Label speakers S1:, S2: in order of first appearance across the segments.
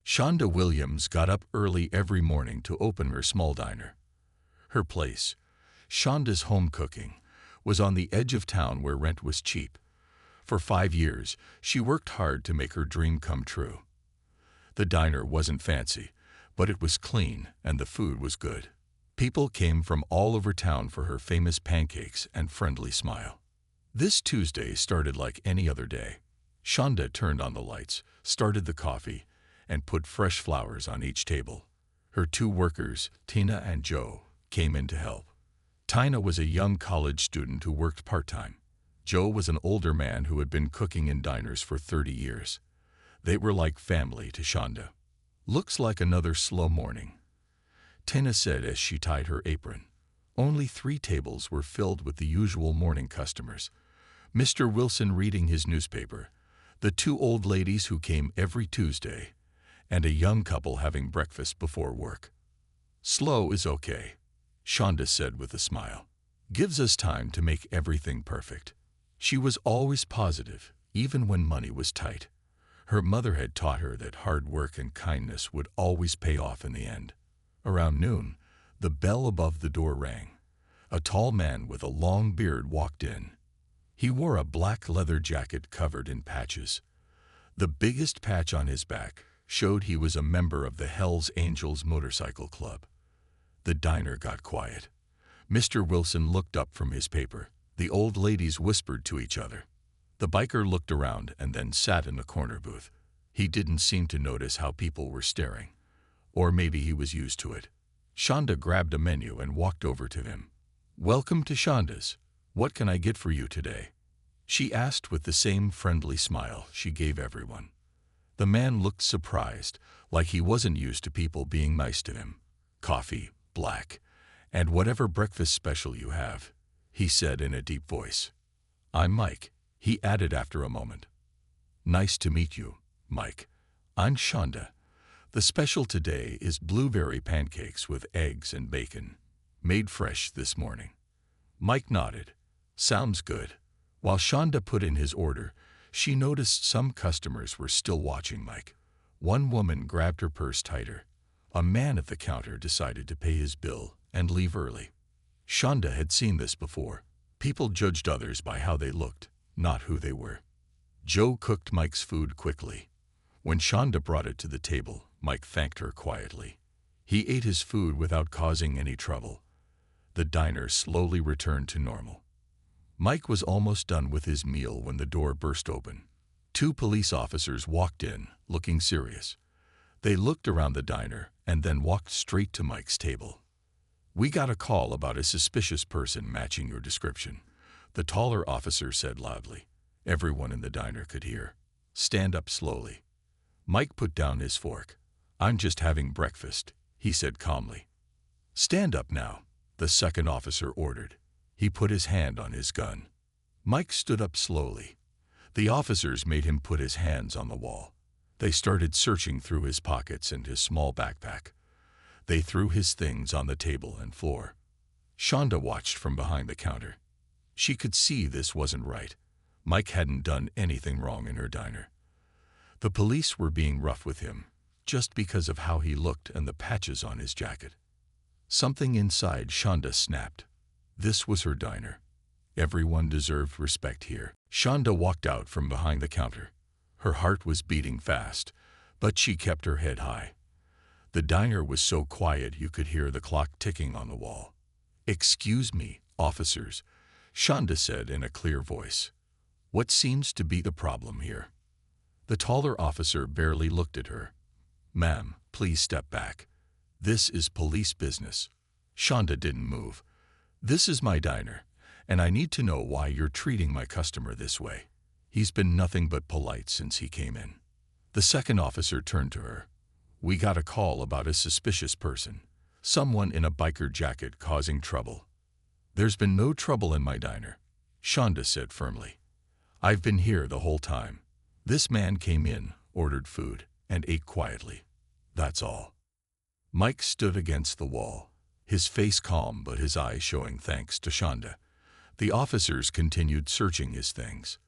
S1: Shonda Williams got up early every morning to open her small diner. Her place, Shonda's home cooking, was on the edge of town where rent was cheap. For 5 years, she worked hard to make her dream come true. The diner wasn't fancy, but it was clean and the food was good. People came from all over town for her famous pancakes and friendly smile. This Tuesday started like any other day. Shonda turned on the lights, started the coffee, and put fresh flowers on each table. Her 2 workers, Tina and Joe, came in to help. Tina was a young college student who worked part-time. Joe was an older man who had been cooking in diners for 30 years. They were like family to Shonda. "Looks like another slow morning," Tina said as she tied her apron. Only 3 tables were filled with the usual morning customers. Mr. Wilson reading his newspaper, the 2 old ladies who came every Tuesday, and a young couple having breakfast before work. "Slow is okay," Shonda said with a smile. "Gives us time to make everything perfect." She was always positive, even when money was tight. Her mother had taught her that hard work and kindness would always pay off in the end. Around noon, the bell above the door rang. A tall man with a long beard walked in. He wore a black leather jacket covered in patches. The biggest patch on his back showed he was a member of the Hells Angels motorcycle club. The diner got quiet. Mr. Wilson looked up from his paper. The old ladies whispered to each other. The biker looked around and then sat in a corner booth. He didn't seem to notice how people were staring. Or maybe he was used to it. Shonda grabbed a menu and walked over to him. "Welcome to Shonda's. What can I get for you today?" she asked with the same friendly smile she gave everyone. The man looked surprised, like he wasn't used to people being nice to him. "Coffee, black, and whatever breakfast special you have," he said in a deep voice. "I'm Mike," he added after a moment. "Nice to meet you, Mike. I'm Shonda. The special today is blueberry pancakes with eggs and bacon, made fresh this morning." Mike nodded. "Sounds good." While Shonda put in his order, she noticed some customers were still watching Mike. One woman grabbed her purse tighter. A man at the counter decided to pay his bill and leave early. Shonda had seen this before. People judged others by how they looked, not who they were. Joe cooked Mike's food quickly. When Shonda brought it to the table, Mike thanked her quietly. He ate his food without causing any trouble. The diner slowly returned to normal. Mike was almost done with his meal when the door burst open. 2 police officers walked in, looking serious. They looked around the diner and then walked straight to Mike's table. "We got a call about a suspicious person matching your description," the taller officer said loudly. Everyone in the diner could hear. "Stand up slowly." Mike put down his fork. "I'm just having breakfast," he said calmly. "Stand up now," the second officer ordered. He put his hand on his gun. Mike stood up slowly. The officers made him put his hands on the wall. They started searching through his pockets and his small backpack. They threw his things on the table and floor. Shonda watched from behind the counter. She could see this wasn't right. Mike hadn't done anything wrong in her diner. The police were being rough with him, just because of how he looked and the patches on his jacket. Something inside Shonda snapped. This was her diner. Everyone deserved respect here. Shonda walked out from behind the counter. Her heart was beating fast, but she kept her head high. The diner was so quiet you could hear the clock ticking on the wall. "Excuse me, officers," Shonda said in a clear voice. "What seems to be the problem here?" The taller officer barely looked at her. "Ma'am, please step back. This is police business." Shonda didn't move. "This is my diner, and I need to know why you're treating my customer this way. He's been nothing but polite since he came in." The second officer turned to her. "We got a call about a suspicious person, someone in a biker jacket causing trouble." "There's been no trouble in my diner," Shonda said firmly. "I've been here the whole time. This man came in, ordered food, and ate quietly. That's all." Mike stood against the wall, his face calm but his eyes showing thanks to Shonda. The officers continued searching his things.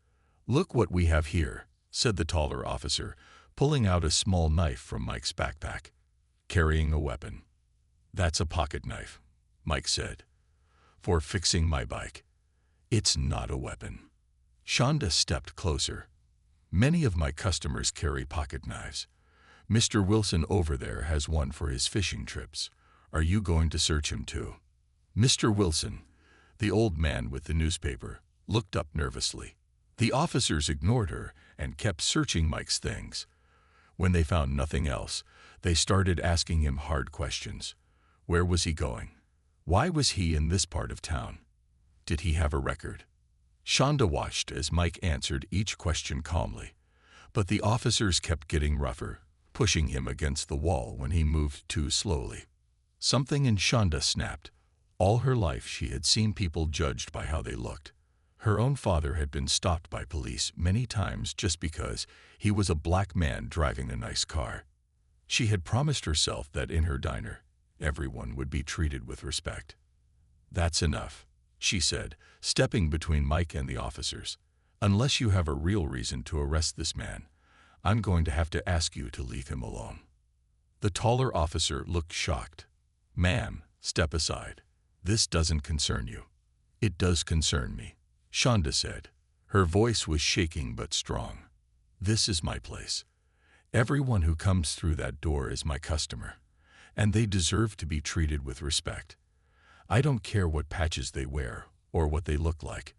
S1: "Look what we have here," said the taller officer, pulling out a small knife from Mike's backpack, carrying a weapon. "That's a pocket knife," Mike said, "for fixing my bike. It's not a weapon." Shonda stepped closer. "Many of my customers carry pocket knives. Mr. Wilson over there has one for his fishing trips. Are you going to search him too?" Mr. Wilson, the old man with the newspaper, looked up nervously. The officers ignored her and kept searching Mike's things. When they found nothing else, they started asking him hard questions. Where was he going? Why was he in this part of town? Did he have a record? Shonda watched as Mike answered each question calmly, but the officers kept getting rougher, pushing him against the wall when he moved too slowly. Something in Shonda snapped. All her life she had seen people judged by how they looked. Her own father had been stopped by police many times just because he was a black man driving a nice car. She had promised herself that in her diner, everyone would be treated with respect. "That's enough," she said, stepping between Mike and the officers. "Unless you have a real reason to arrest this man, I'm going to have to ask you to leave him alone." The taller officer looked shocked. "Ma'am, step aside. This doesn't concern you." "It does concern me," Shonda said. Her voice was shaking but strong. "This is my place. Everyone who comes through that door is my customer, and they deserve to be treated with respect. I don't care what patches they wear or what they look like.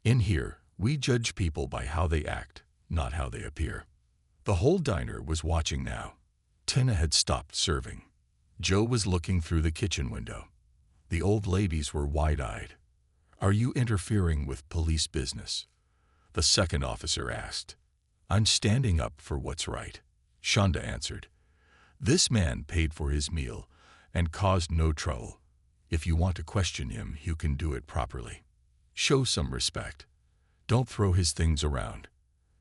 S1: In here, we judge people by how they act, not how they appear." The whole diner was watching now. Tina had stopped serving. Joe was looking through the kitchen window. The old ladies were wide-eyed. "Are you interfering with police business?" the second officer asked. "I'm standing up for what's right," Shonda answered. "This man paid for his meal and caused no trouble. If you want to question him, you can do it properly. Show some respect. Don't throw his things around.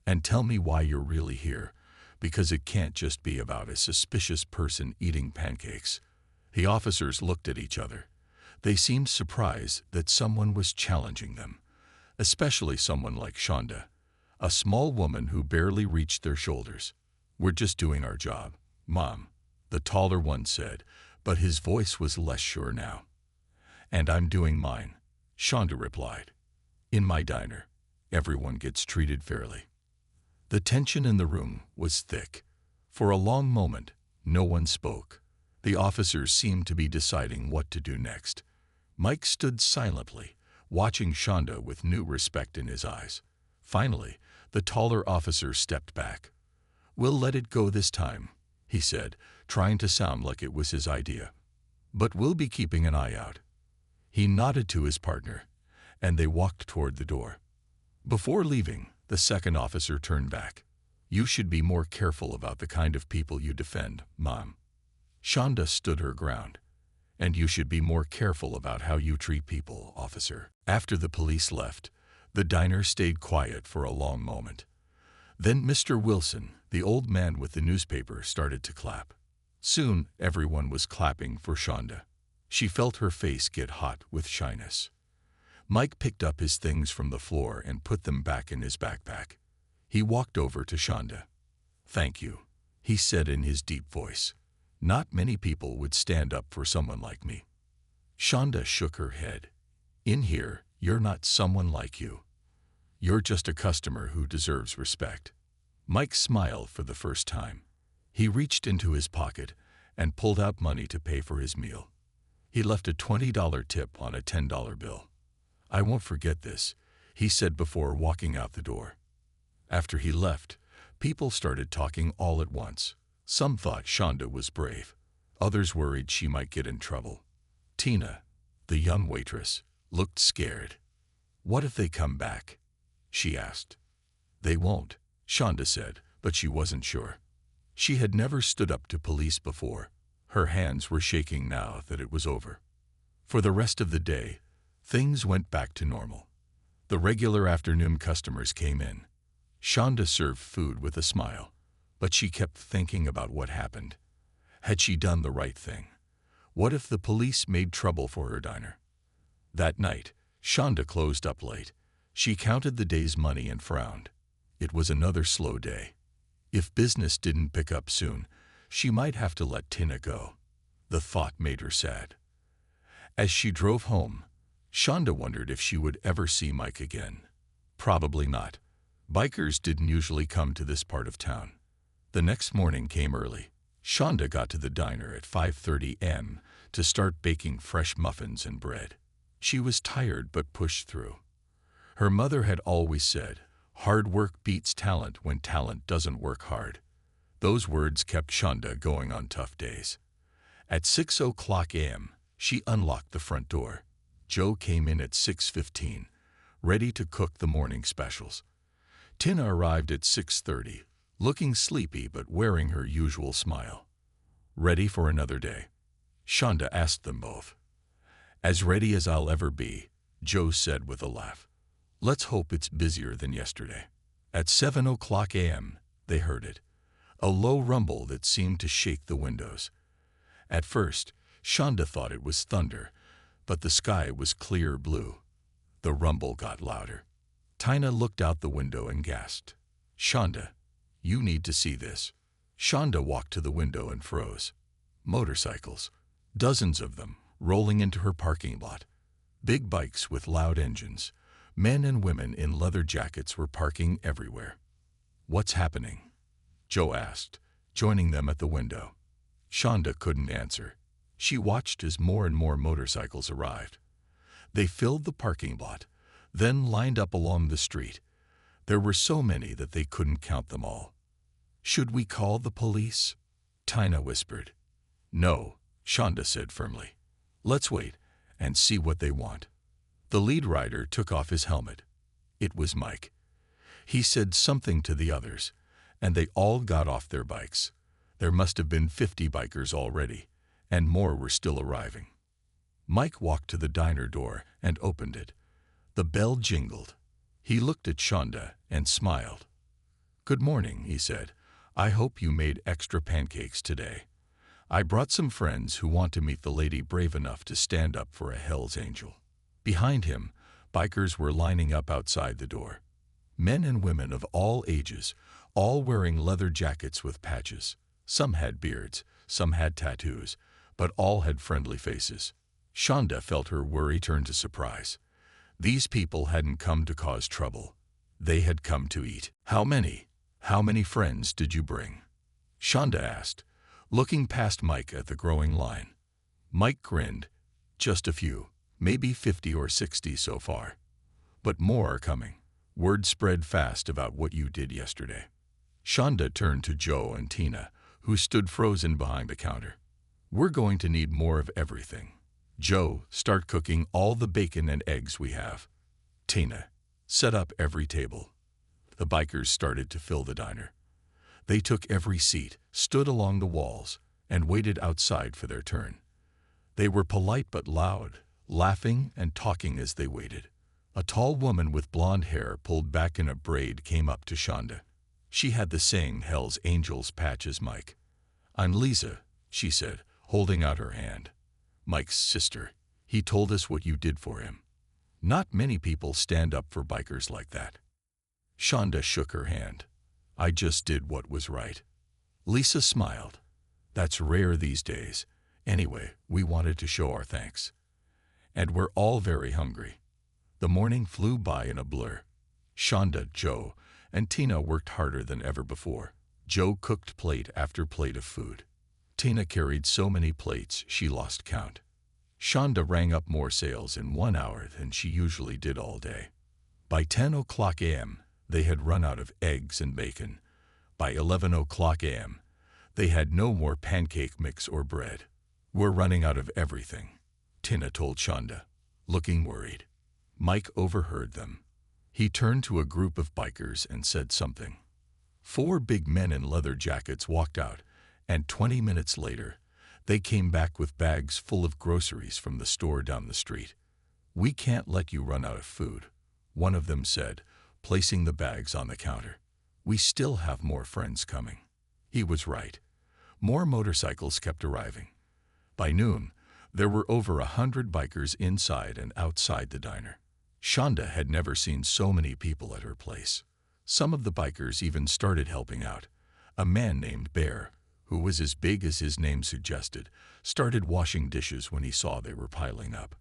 S1: And tell me why you're really here, because it can't just be about a suspicious person eating pancakes." The officers looked at each other. They seemed surprised that someone was challenging them, especially someone like Shonda, a small woman who barely reached their shoulders. "We're just doing our job, Mom," the taller one said, but his voice was less sure now. "And I'm doing mine," Shonda replied. "In my diner, everyone gets treated fairly." The tension in the room was thick. For a long moment, no one spoke. The officers seemed to be deciding what to do next. Mike stood silently, watching Shonda with new respect in his eyes. Finally, the taller officer stepped back. "We'll let it go this time," he said, trying to sound like it was his idea. "But we'll be keeping an eye out." He nodded to his partner, and they walked toward the door. Before leaving, the second officer turned back. "You should be more careful about the kind of people you defend, Mom." Shonda stood her ground. "And you should be more careful about how you treat people, officer." After the police left, the diner stayed quiet for a long moment. Then Mr. Wilson, the old man with the newspaper, started to clap. Soon, everyone was clapping for Shonda. She felt her face get hot with shyness. Mike picked up his things from the floor and put them back in his backpack. He walked over to Shonda. "Thank you," he said in his deep voice. "Not many people would stand up for someone like me." Shonda shook her head. "In here, you're not someone like you. You're just a customer who deserves respect." Mike smiled for the first time. He reached into his pocket and pulled out money to pay for his meal. He left a $20 tip on a $10 bill. "I won't forget this," he said before walking out the door. After he left, people started talking all at once. Some thought Shonda was brave. Others worried she might get in trouble. Tina, the young waitress, looked scared. "What if they come back?" she asked. "They won't," Shonda said, but she wasn't sure. She had never stood up to police before. Her hands were shaking now that it was over. For the rest of the day, things went back to normal. The regular afternoon customers came in. Shonda served food with a smile, but she kept thinking about what happened. Had she done the right thing? What if the police made trouble for her diner? That night, Shonda closed up late. She counted the day's money and frowned. It was another slow day. If business didn't pick up soon, she might have to let Tina go. The thought made her sad. As she drove home, Shonda wondered if she would ever see Mike again. Probably not. Bikers didn't usually come to this part of town. The next morning came early. Shonda got to the diner at 5:30 a.m. to start baking fresh muffins and bread. She was tired but pushed through. Her mother had always said, "Hard work beats talent when talent doesn't work hard." Those words kept Shonda going on tough days. At 6:00 a.m., she unlocked the front door. Joe came in at 6:15, ready to cook the morning specials. Tina arrived at 6:30, looking sleepy but wearing her usual smile. "Ready for another day?" Shonda asked them both. "As ready as I'll ever be," Joe said with a laugh. "Let's hope it's busier than yesterday." At 7:00 a.m., they heard it, a low rumble that seemed to shake the windows. At first, Shonda thought it was thunder, but the sky was clear blue. The rumble got louder. Tina looked out the window and gasped. "Shonda, you need to see this." Shonda walked to the window and froze. Motorcycles, dozens of them, rolling into her parking lot. Big bikes with loud engines. Men and women in leather jackets were parking everywhere. "What's happening?" Joe asked, joining them at the window. Shonda couldn't answer. She watched as more and more motorcycles arrived. They filled the parking lot, then lined up along the street. There were so many that they couldn't count them all. "Should we call the police?" Tina whispered. "No," Shonda said firmly. "Let's wait and see what they want." The lead rider took off his helmet. It was Mike. He said something to the others, and they all got off their bikes. There must have been 50 bikers already, and more were still arriving. Mike walked to the diner door and opened it. The bell jingled. He looked at Shonda and smiled. "Good morning," he said. "I hope you made extra pancakes today. I brought some friends who want to meet the lady brave enough to stand up for a Hell's Angel." Behind him, bikers were lining up outside the door. Men and women of all ages, all wearing leather jackets with patches. Some had beards, some had tattoos, but all had friendly faces. Shonda felt her worry turn to surprise. These people hadn't come to cause trouble. They had come to eat. How many friends did you bring?" Shonda asked, looking past Mike at the growing line. Mike grinned. "Just a few, maybe 50 or 60 so far. But more are coming. Word spread fast about what you did yesterday." Shonda turned to Joe and Tina, who stood frozen behind the counter. "We're going to need more of everything. Joe, start cooking all the bacon and eggs we have. Tina, set up every table." The bikers started to fill the diner. They took every seat, stood along the walls, and waited outside for their turn. They were polite but loud, laughing and talking as they waited. A tall woman with blonde hair pulled back in a braid came up to Shonda. She had the same Hell's Angels patch as Mike. "I'm Lisa," she said, holding out her hand. "Mike's sister. He told us what you did for him." Not many people stand up for bikers like that. Shonda shook her hand. "I just did what was right." Lisa smiled. "That's rare these days. Anyway, we wanted to show our thanks. And we're all very hungry." The morning flew by in a blur. Shonda, Joe, and Tina worked harder than ever before. Joe cooked plate after plate of food. Tina carried so many plates she lost count. Shonda rang up more sales in 1 hour than she usually did all day. By 10:00 a.m., they had run out of eggs and bacon. By 11:00 a.m., they had no more pancake mix or bread. "We're running out of everything," Tina told Shonda, looking worried. Mike overheard them. He turned to a group of bikers and said something. 4 big men in leather jackets walked out, and 20 minutes later, they came back with bags full of groceries from the store down the street. "We can't let you run out of food," one of them said, placing the bags on the counter. "We still have more friends coming." He was right. More motorcycles kept arriving. By noon, there were over 100 bikers inside and outside the diner. Shonda had never seen so many people at her place. Some of the bikers even started helping out. A man named Bear, who was as big as his name suggested, started washing dishes when he saw they were piling up.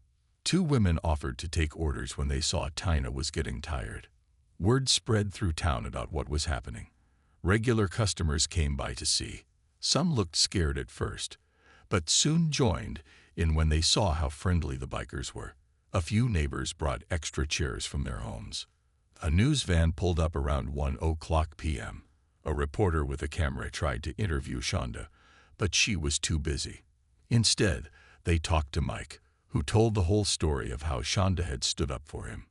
S1: Two women offered to take orders when they saw Tina was getting tired. Word spread through town about what was happening. Regular customers came by to see. Some looked scared at first, but soon joined in when they saw how friendly the bikers were. A few neighbors brought extra chairs from their homes. A news van pulled up around 1:00 p.m. A reporter with a camera tried to interview Shonda, but she was too busy. Instead, they talked to Mike, who told the whole story of how Shonda had stood up for him.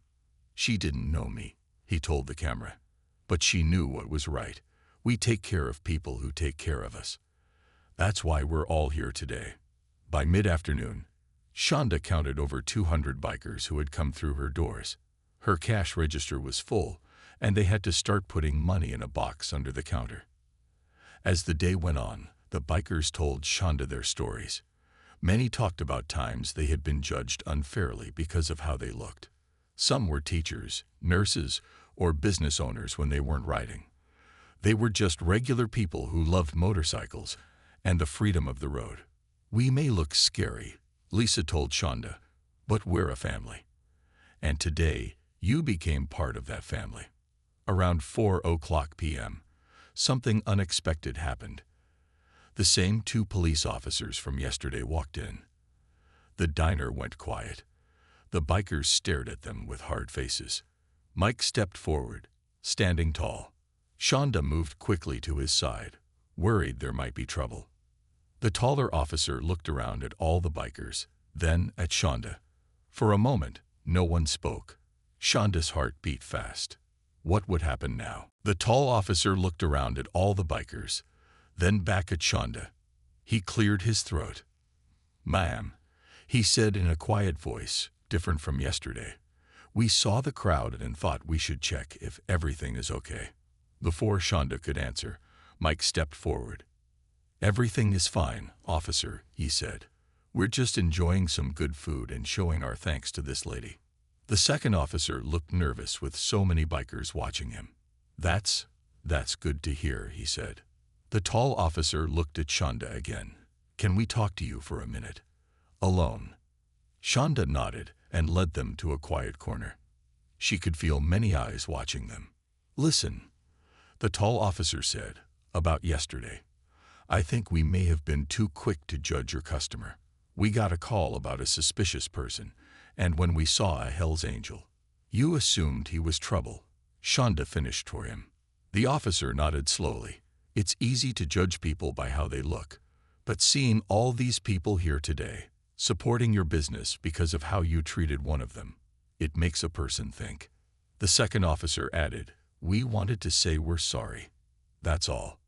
S1: "She didn't know me," he told the camera, "but she knew what was right. We take care of people who take care of us. That's why we're all here today." By mid-afternoon, Shonda counted over 200 bikers who had come through her doors. Her cash register was full, and they had to start putting money in a box under the counter. As the day went on, the bikers told Shonda their stories. Many talked about times they had been judged unfairly because of how they looked. Some were teachers, nurses, or business owners when they weren't riding. They were just regular people who loved motorcycles and the freedom of the road. "We may look scary," Lisa told Shonda, "but we're a family. And today, you became part of that family." Around 4:00 p.m., something unexpected happened. The same two police officers from yesterday walked in. The diner went quiet. The bikers stared at them with hard faces. Mike stepped forward, standing tall. Shonda moved quickly to his side, worried there might be trouble. The taller officer looked around at all the bikers, then at Shonda. For a moment, no one spoke. Shonda's heart beat fast. What would happen now? The tall officer looked around at all the bikers, then back at Shonda. He cleared his throat. "Ma'am," he said in a quiet voice, different from yesterday, "we saw the crowd and thought we should check if everything is okay." Before Shonda could answer, Mike stepped forward. "Everything is fine, officer," he said. "We're just enjoying some good food and showing our thanks to this lady." The second officer looked nervous with so many bikers watching him. That's good to hear," he said. The tall officer looked at Shonda again. "Can we talk to you for a minute? Alone?" Shonda nodded and led them to a quiet corner. She could feel many eyes watching them. "Listen," the tall officer said, "about yesterday. I think we may have been too quick to judge your customer. We got a call about a suspicious person, and when we saw a Hell's Angel, you assumed he was trouble." Shonda finished for him. The officer nodded slowly. "It's easy to judge people by how they look, but seeing all these people here today, supporting your business because of how you treated one of them, it makes a person think." The second officer added, "We wanted to say we're sorry. That's all."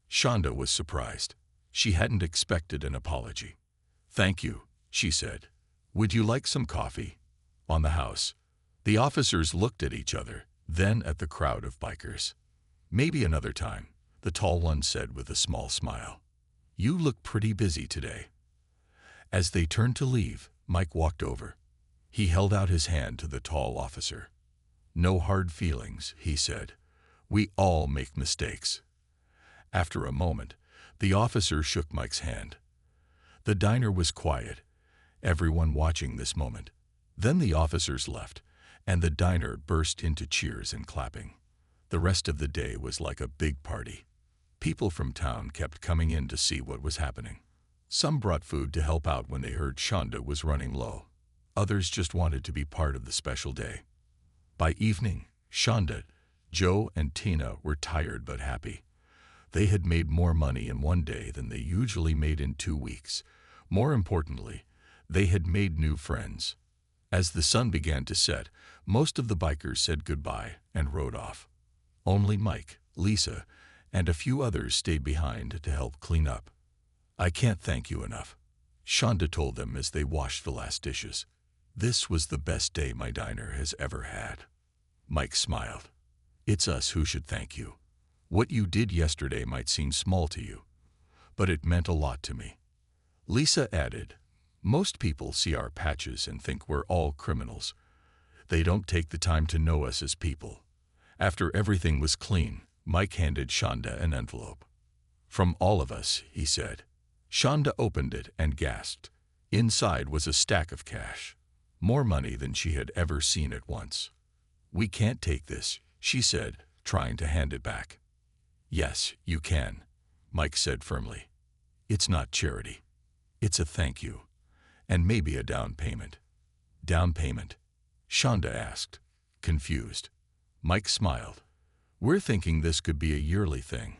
S1: Shonda was surprised. She hadn't expected an apology. "Thank you," she said. "Would you like some coffee?" On the house, the officers looked at each other, then at the crowd of bikers. "Maybe another time," the tall one said with a small smile. "You look pretty busy today." As they turned to leave, Mike walked over. He held out his hand to the tall officer. "No hard feelings," he said. "We all make mistakes." After a moment, the officer shook Mike's hand. The diner was quiet, everyone watching this moment. Then the officers left, and the diner burst into cheers and clapping. The rest of the day was like a big party. People from town kept coming in to see what was happening. Some brought food to help out when they heard Shonda was running low. Others just wanted to be part of the special day. By evening, Shonda, Joe, and Tina were tired but happy. They had made more money in one day than they usually made in 2 weeks. More importantly, they had made new friends. As the sun began to set, most of the bikers said goodbye and rode off. Only Mike, Lisa, and a few others stayed behind to help clean up. "I can't thank you enough," Shonda told them as they washed the last dishes. "This was the best day my diner has ever had." Mike smiled. "It's us who should thank you. What you did yesterday might seem small to you, but it meant a lot to me." Lisa added, "Most people see our patches and think we're all criminals. They don't take the time to know us as people." After everything was clean, Mike handed Shonda an envelope. "From all of us," he said. Shonda opened it and gasped. Inside was a stack of cash, more money than she had ever seen at once. "We can't take this," she said, trying to hand it back. "Yes, you can," Mike said firmly. "It's not charity. It's a thank you. And maybe a down payment." "Down payment?" Shonda asked, confused. Mike smiled. "We're thinking this could be a yearly thing.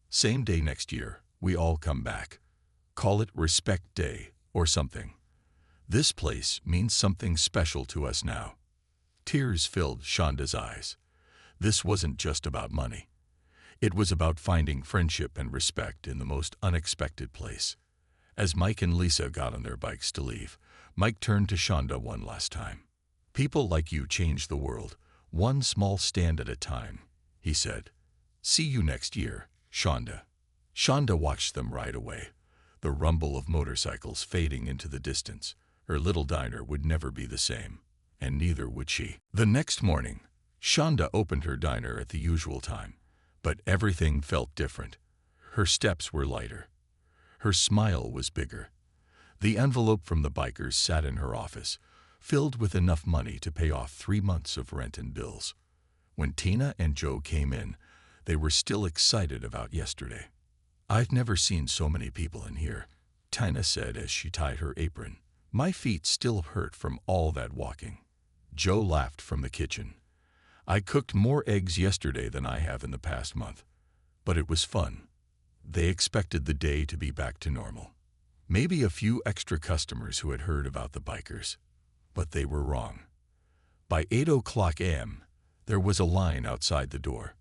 S1: Same day next year, we all come back. Call it Respect Day or something. This place means something special to us now." Tears filled Shonda's eyes. This wasn't just about money. It was about finding friendship and respect in the most unexpected place. As Mike and Lisa got on their bikes to leave, Mike turned to Shonda one last time. "People like you change the world, one small stand at a time," he said. "See you next year, Shonda." Shonda watched them ride away, the rumble of motorcycles fading into the distance. Her little diner would never be the same, and neither would she. The next morning, Shonda opened her diner at the usual time, but everything felt different. Her steps were lighter. Her smile was bigger. The envelope from the bikers sat in her office, filled with enough money to pay off 3 months of rent and bills. When Tina and Joe came in, they were still excited about yesterday. "I've never seen so many people in here," Tina said as she tied her apron. "My feet still hurt from all that walking." Joe laughed from the kitchen. "I cooked more eggs yesterday than I have in the past month. But it was fun." They expected the day to be back to normal. Maybe a few extra customers who had heard about the bikers. But they were wrong. By 8:00 a.m., there was a line outside the door.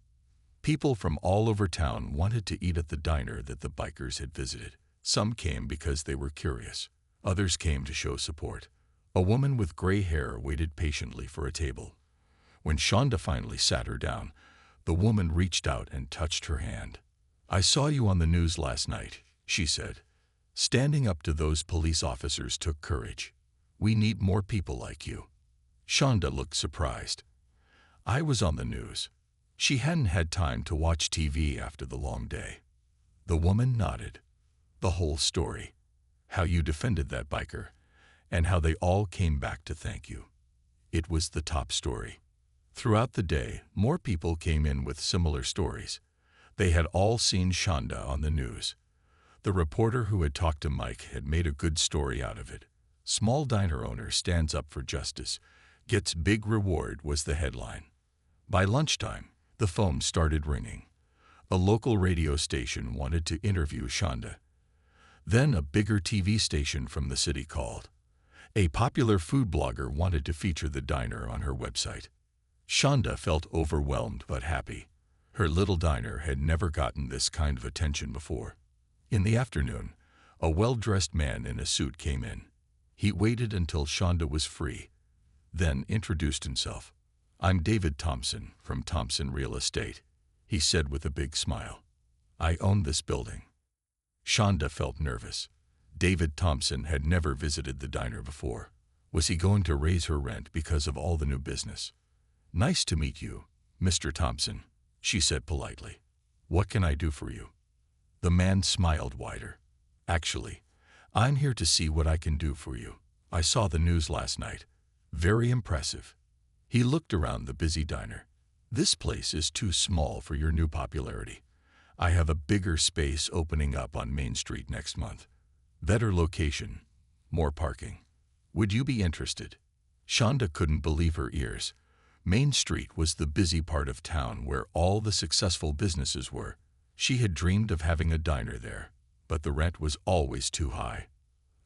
S1: People from all over town wanted to eat at the diner that the bikers had visited. Some came because they were curious. Others came to show support. A woman with gray hair waited patiently for a table. When Shonda finally sat her down, the woman reached out and touched her hand. "I saw you on the news last night," she said. "Standing up to those police officers took courage. We need more people like you." Shonda looked surprised. "I was on the news." She hadn't had time to watch TV after the long day. The woman nodded. "The whole story. How you defended that biker, and how they all came back to thank you. It was the top story." Throughout the day, more people came in with similar stories. They had all seen Shonda on the news. The reporter who had talked to Mike had made a good story out of it. "Small diner owner stands up for justice, gets big reward" was the headline. By lunchtime, the phone started ringing. A local radio station wanted to interview Shonda. Then a bigger TV station from the city called. A popular food blogger wanted to feature the diner on her website. Shonda felt overwhelmed but happy. Her little diner had never gotten this kind of attention before. In the afternoon, a well-dressed man in a suit came in. He waited until Shonda was free, then introduced himself. "I'm David Thompson from Thompson Real Estate," he said with a big smile. "I own this building." Shonda felt nervous. David Thompson had never visited the diner before. Was he going to raise her rent because of all the new business? "Nice to meet you, Mr. Thompson," she said politely. "What can I do for you?" The man smiled wider. "Actually, I'm here to see what I can do for you. I saw the news last night. Very impressive." He looked around the busy diner. "This place is too small for your new popularity. I have a bigger space opening up on Main Street next month. Better location, more parking. Would you be interested?" Shonda couldn't believe her ears. Main Street was the busy part of town where all the successful businesses were. She had dreamed of having a diner there, but the rent was always too high.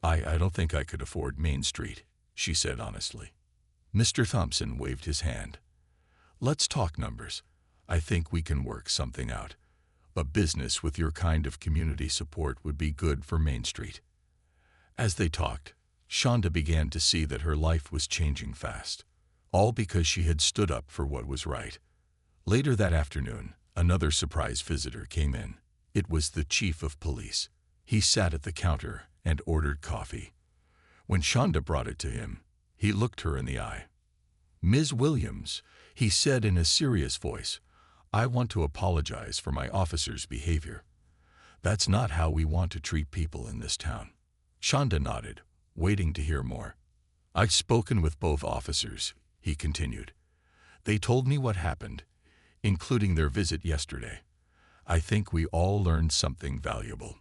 S1: I don't think I could afford Main Street," she said honestly. Mr. Thompson waved his hand. "Let's talk numbers. I think we can work something out. A business with your kind of community support would be good for Main Street." As they talked, Shonda began to see that her life was changing fast, all because she had stood up for what was right. Later that afternoon, another surprise visitor came in. It was the chief of police. He sat at the counter and ordered coffee. When Shonda brought it to him, he looked her in the eye. "Ms. Williams," he said in a serious voice, "I want to apologize for my officer's behavior. That's not how we want to treat people in this town. Shonda nodded, waiting to hear more. I've spoken with both officers, he continued. They told me what happened, including their visit yesterday. I think we all learned something valuable.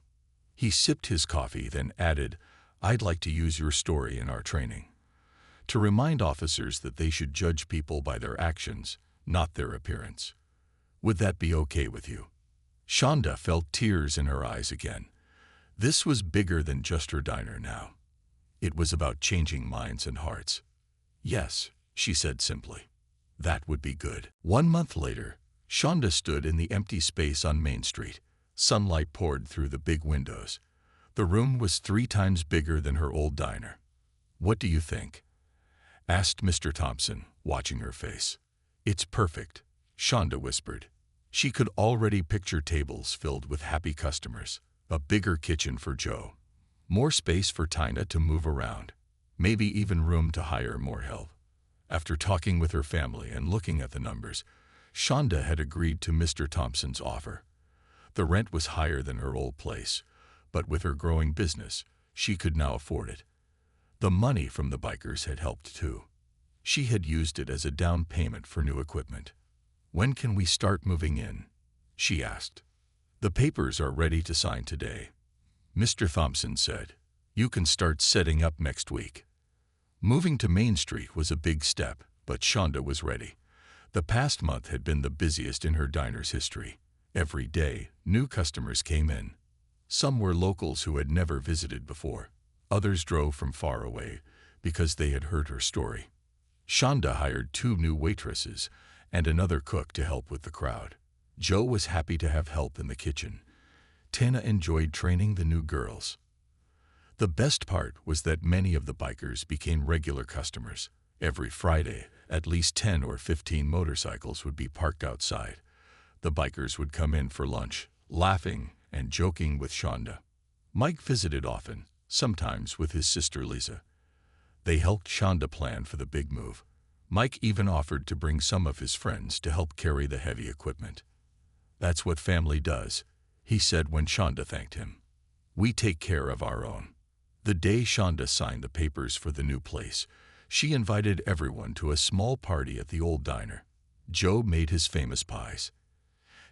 S1: He sipped his coffee, then added, I'd like to use your story in our training, to remind officers that they should judge people by their actions, not their appearance. Would that be okay with you? Shonda felt tears in her eyes again. This was bigger than just her diner now. It was about changing minds and hearts. Yes, she said simply. That would be good. 1 month later, Shonda stood in the empty space on Main Street. Sunlight poured through the big windows. The room was 3 times bigger than her old diner. What do you think? Asked Mr. Thompson, watching her face. It's perfect, Shonda whispered. She could already picture tables filled with happy customers, a bigger kitchen for Joe, more space for Tina to move around, maybe even room to hire more help. After talking with her family and looking at the numbers, Shonda had agreed to Mr. Thompson's offer. The rent was higher than her old place, but with her growing business, she could now afford it. The money from the bikers had helped too. She had used it as a down payment for new equipment. When can we start moving in? She asked. The papers are ready to sign today, Mr. Thompson said. You can start setting up next week. Moving to Main Street was a big step, but Shonda was ready. The past month had been the busiest in her diner's history. Every day, new customers came in. Some were locals who had never visited before. Others drove from far away because they had heard her story. Shonda hired 2 new waitresses and another cook to help with the crowd. Joe was happy to have help in the kitchen. Tina enjoyed training the new girls. The best part was that many of the bikers became regular customers. Every Friday, at least 10 or 15 motorcycles would be parked outside. The bikers would come in for lunch, laughing and joking with Shonda. Mike visited often, sometimes with his sister Lisa. They helped Shonda plan for the big move. Mike even offered to bring some of his friends to help carry the heavy equipment. That's what family does, he said when Shonda thanked him. We take care of our own. The day Shonda signed the papers for the new place, she invited everyone to a small party at the old diner. Joe made his famous pies.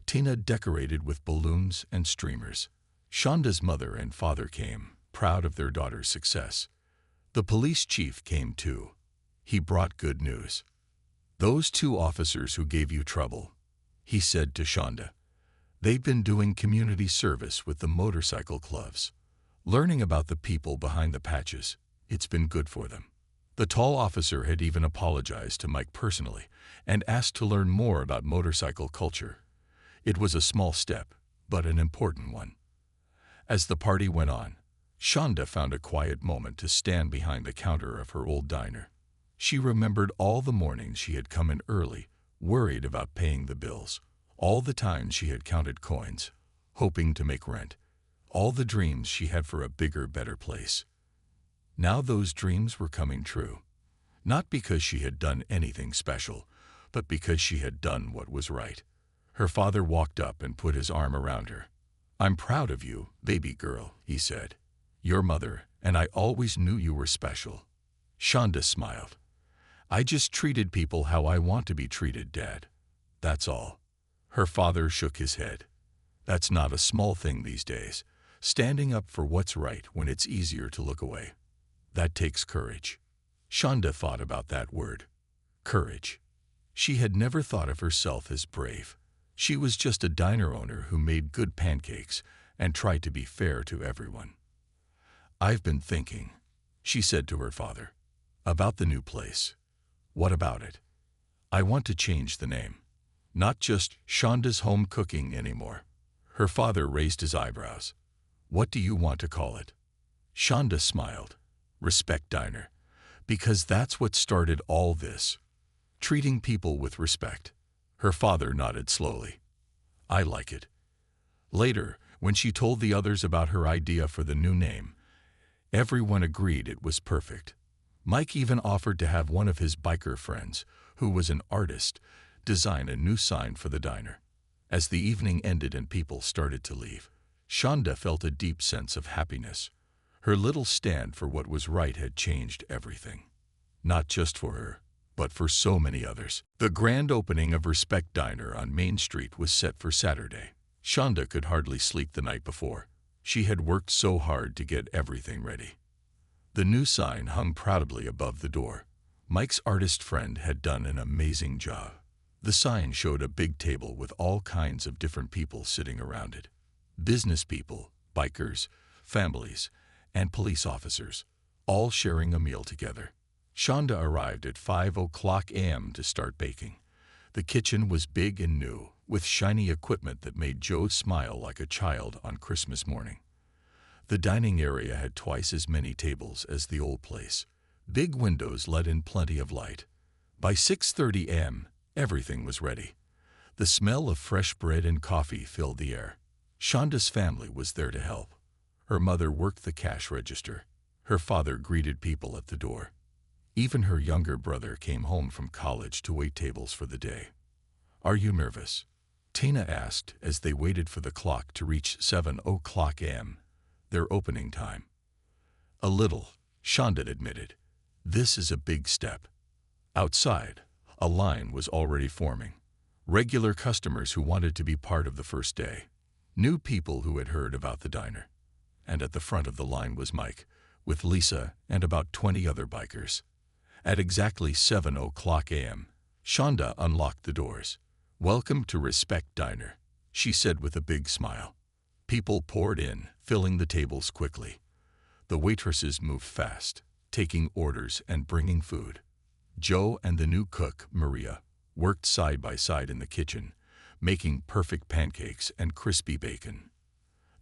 S1: Tina decorated with balloons and streamers. Shonda's mother and father came, proud of their daughter's success. The police chief came too. He brought good news. Those 2 officers who gave you trouble, he said to Shonda. They've been doing community service with the motorcycle clubs, learning about the people behind the patches. It's been good for them. The tall officer had even apologized to Mike personally and asked to learn more about motorcycle culture. It was a small step, but an important one. As the party went on, Shonda found a quiet moment to stand behind the counter of her old diner. She remembered all the mornings she had come in early, worried about paying the bills, all the times she had counted coins, hoping to make rent, all the dreams she had for a bigger, better place. Now those dreams were coming true, not because she had done anything special, but because she had done what was right. Her father walked up and put his arm around her. I'm proud of you, baby girl, he said. Your mother and I always knew you were special. Shonda smiled. I just treated people how I want to be treated, Dad. That's all. Her father shook his head. That's not a small thing these days, standing up for what's right when it's easier to look away. That takes courage. Shonda thought about that word, courage. She had never thought of herself as brave. She was just a diner owner who made good pancakes and tried to be fair to everyone. I've been thinking, she said to her father, about the new place. What about it? I want to change the name. Not just Shonda's Home Cooking anymore. Her father raised his eyebrows. What do you want to call it? Shonda smiled. Respect Diner. Because that's what started all this. Treating people with respect. Her father nodded slowly. I like it. Later, when she told the others about her idea for the new name, everyone agreed it was perfect. Mike even offered to have one of his biker friends, who was an artist, design a new sign for the diner. As the evening ended and people started to leave, Shonda felt a deep sense of happiness. Her little stand for what was right had changed everything. Not just for her, but for so many others. The grand opening of Respect Diner on Main Street was set for Saturday. Shonda could hardly sleep the night before. She had worked so hard to get everything ready. The new sign hung proudly above the door. Mike's artist friend had done an amazing job. The sign showed a big table with all kinds of different people sitting around it. Business people, bikers, families, and police officers, all sharing a meal together. Shonda arrived at 5:00 a.m. to start baking. The kitchen was big and new, with shiny equipment that made Joe smile like a child on Christmas morning. The dining area had twice as many tables as the old place. Big windows let in plenty of light. By 6:30 a.m., everything was ready. The smell of fresh bread and coffee filled the air. Shonda's family was there to help. Her mother worked the cash register. Her father greeted people at the door. Even her younger brother came home from college to wait tables for the day. "Are you nervous?" Tina asked as they waited for the clock to reach 7:00 a.m., their opening time. "A little," Shonda admitted. "This is a big step." Outside, a line was already forming. Regular customers who wanted to be part of the first day. New people who had heard about the diner. And at the front of the line was Mike, with Lisa and about 20 other bikers. At exactly 7:00 a.m., Shonda unlocked the doors. "Welcome to Respect Diner," she said with a big smile. People poured in, filling the tables quickly. The waitresses moved fast, taking orders and bringing food. Joe and the new cook, Maria, worked side by side in the kitchen, making perfect pancakes and crispy bacon.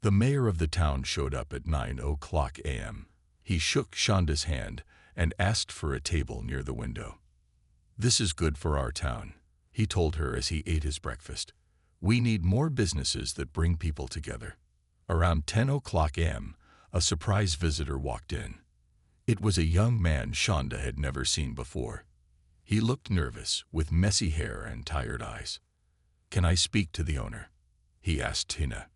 S1: The mayor of the town showed up at 9:00 a.m. He shook Shonda's hand and asked for a table near the window. "This is good for our town," he told her as he ate his breakfast. "We need more businesses that bring people together." Around 10:00 a.m., a surprise visitor walked in. It was a young man Shonda had never seen before. He looked nervous, with messy hair and tired eyes. "Can I speak to the owner?" he asked Tina.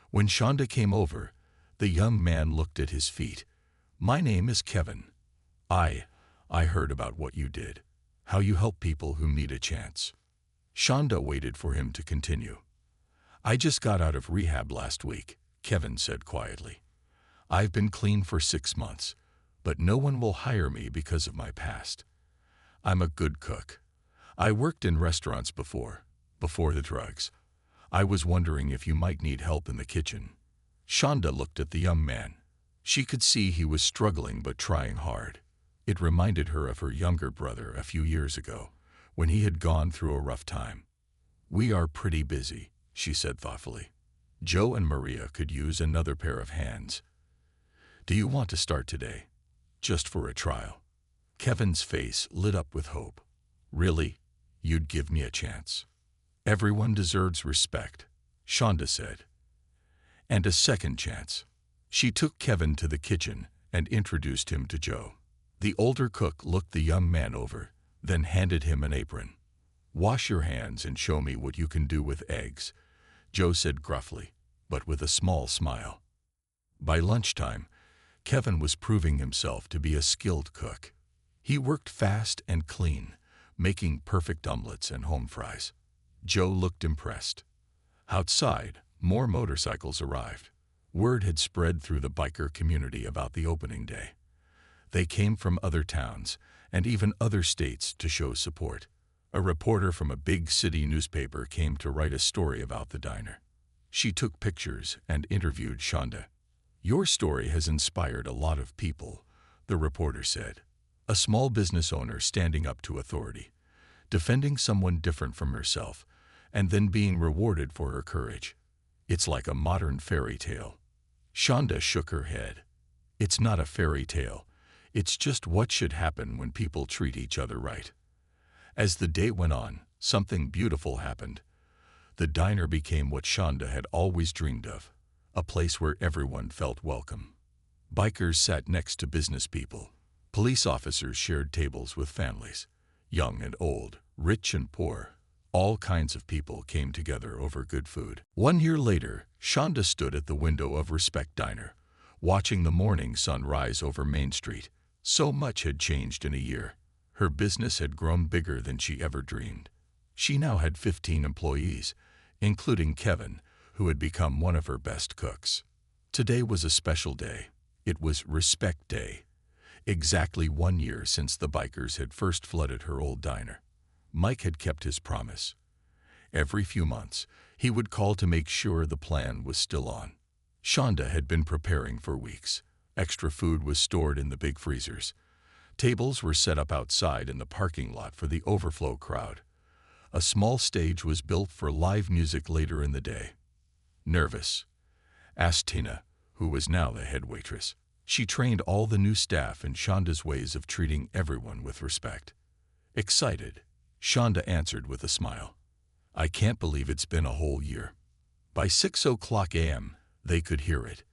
S1: When Shonda came over, the young man looked at his feet. "My name is Kevin. I heard about what you did, how you help people who need a chance." Shonda waited for him to continue. "I just got out of rehab last week," Kevin said quietly. "I've been clean for 6 months, but no one will hire me because of my past. I'm a good cook. I worked in restaurants before the drugs. I was wondering if you might need help in the kitchen." Shonda looked at the young man. She could see he was struggling but trying hard. It reminded her of her younger brother a few years ago, when he had gone through a rough time. "We are pretty busy," she said thoughtfully. "Joe and Maria could use another pair of hands. Do you want to start today? Just for a trial?" Kevin's face lit up with hope. "Really? You'd give me a chance?" "Everyone deserves respect," Shonda said. "And a second chance." She took Kevin to the kitchen and introduced him to Joe. The older cook looked the young man over, then handed him an apron. "Wash your hands and show me what you can do with eggs," Joe said gruffly, but with a small smile. By lunchtime, Kevin was proving himself to be a skilled cook. He worked fast and clean, making perfect omelets and home fries. Joe looked impressed. Outside, more motorcycles arrived. Word had spread through the biker community about the opening day. They came from other towns and even other states to show support. A reporter from a big city newspaper came to write a story about the diner. She took pictures and interviewed Shonda. "Your story has inspired a lot of people," the reporter said. "A small business owner standing up to authority, defending someone different from herself, and then being rewarded for her courage. It's like a modern fairy tale." Shonda shook her head. "It's not a fairy tale. It's just what should happen when people treat each other right." As the day went on, something beautiful happened. The diner became what Shonda had always dreamed of, a place where everyone felt welcome. Bikers sat next to business people. Police officers shared tables with families, young and old, rich and poor. All kinds of people came together over good food. 1 year later, Shonda stood at the window of Respect Diner, watching the morning sun rise over Main Street. So much had changed in a year. Her business had grown bigger than she ever dreamed. She now had 15 employees, including Kevin, who had become one of her best cooks. Today was a special day. It was Respect Day, exactly 1 year since the bikers had first flooded her old diner. Mike had kept his promise. Every few months, he would call to make sure the plan was still on. Shonda had been preparing for weeks. Extra food was stored in the big freezers. Tables were set up outside in the parking lot for the overflow crowd. A small stage was built for live music later in the day. Nervous? Asked Tina, who was now the head waitress. She trained all the new staff in Shonda's ways of treating everyone with respect. Excited, Shonda answered with a smile. I can't believe it's been a whole year. By 6:00 a.m., they could hear it.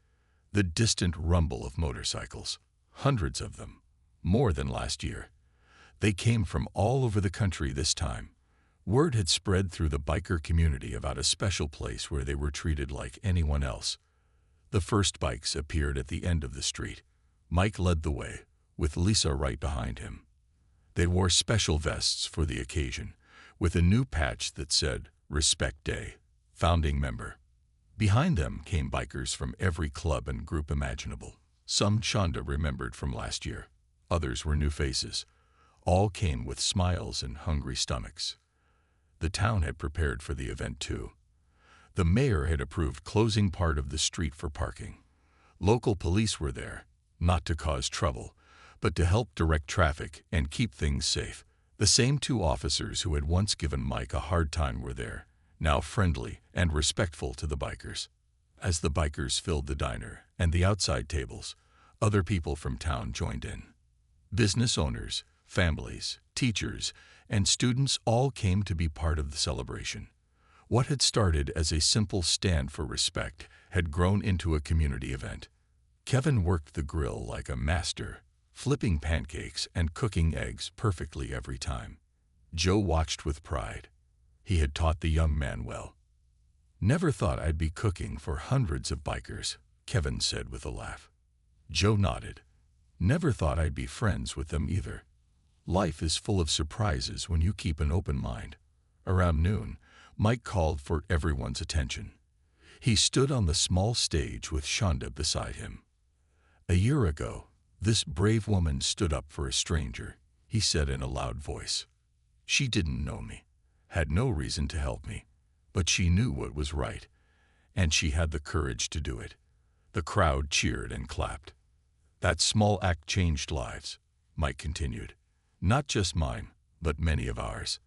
S1: The distant rumble of motorcycles. Hundreds of them. More than last year. They came from all over the country this time. Word had spread through the biker community about a special place where they were treated like anyone else. The first bikes appeared at the end of the street. Mike led the way, with Lisa right behind him. They wore special vests for the occasion, with a new patch that said, Respect Day, founding member. Behind them came bikers from every club and group imaginable. Some Shonda remembered from last year. Others were new faces. All came with smiles and hungry stomachs. The town had prepared for the event too. The mayor had approved closing part of the street for parking. Local police were there, not to cause trouble, but to help direct traffic and keep things safe. The same 2 officers who had once given Mike a hard time were there, now friendly and respectful to the bikers. As the bikers filled the diner and the outside tables, other people from town joined in. Business owners, families, teachers, and students all came to be part of the celebration. What had started as a simple stand for respect had grown into a community event. Kevin worked the grill like a master, flipping pancakes and cooking eggs perfectly every time. Joe watched with pride. He had taught the young man well. Never thought I'd be cooking for hundreds of bikers, Kevin said with a laugh. Joe nodded. Never thought I'd be friends with them either. Life is full of surprises when you keep an open mind. Around noon, Mike called for everyone's attention. He stood on the small stage with Shonda beside him. A year ago, this brave woman stood up for a stranger, he said in a loud voice. She didn't know me, had no reason to help me, but she knew what was right, and she had the courage to do it. The crowd cheered and clapped. That small act changed lives, Mike continued. Not just mine, but many of ours.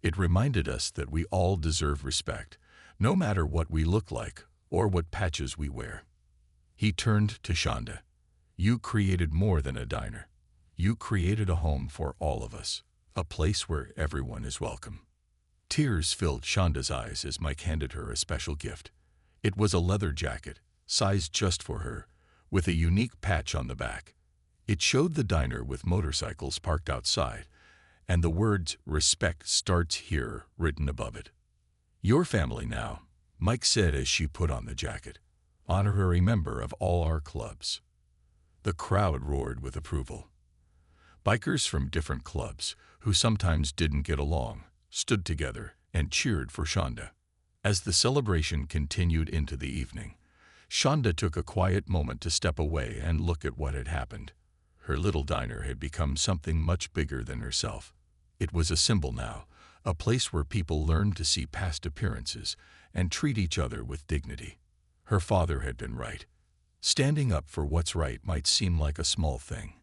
S1: It reminded us that we all deserve respect, no matter what we look like or what patches we wear. He turned to Shonda. You created more than a diner. You created a home for all of us, a place where everyone is welcome. Tears filled Shonda's eyes as Mike handed her a special gift. It was a leather jacket, sized just for her, with a unique patch on the back. It showed the diner with motorcycles parked outside, and the words, Respect starts here, written above it. Your family now, Mike said as she put on the jacket. Honorary member of all our clubs. The crowd roared with approval. Bikers from different clubs, who sometimes didn't get along, stood together and cheered for Shonda. As the celebration continued into the evening, Shonda took a quiet moment to step away and look at what had happened. Her little diner had become something much bigger than herself. It was a symbol now, a place where people learned to see past appearances and treat each other with dignity. Her father had been right. Standing up for what's right might seem like a small thing,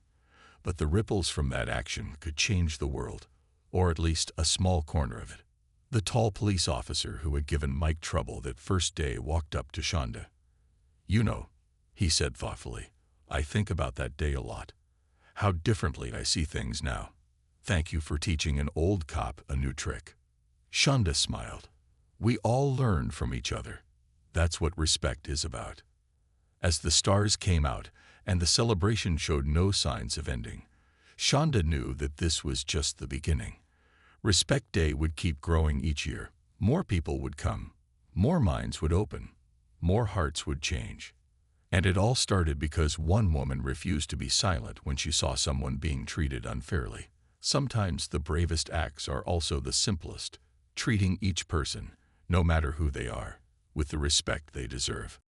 S1: but the ripples from that action could change the world, or at least a small corner of it. The tall police officer who had given Mike trouble that first day walked up to Shonda. You know, he said thoughtfully, I think about that day a lot. How differently I see things now. Thank you for teaching an old cop a new trick. Shonda smiled. We all learn from each other. That's what respect is about. As the stars came out and the celebration showed no signs of ending, Shonda knew that this was just the beginning. Respect Day would keep growing each year. More people would come. More minds would open. More hearts would change. And it all started because one woman refused to be silent when she saw someone being treated unfairly. Sometimes the bravest acts are also the simplest, treating each person, no matter who they are, with the respect they deserve.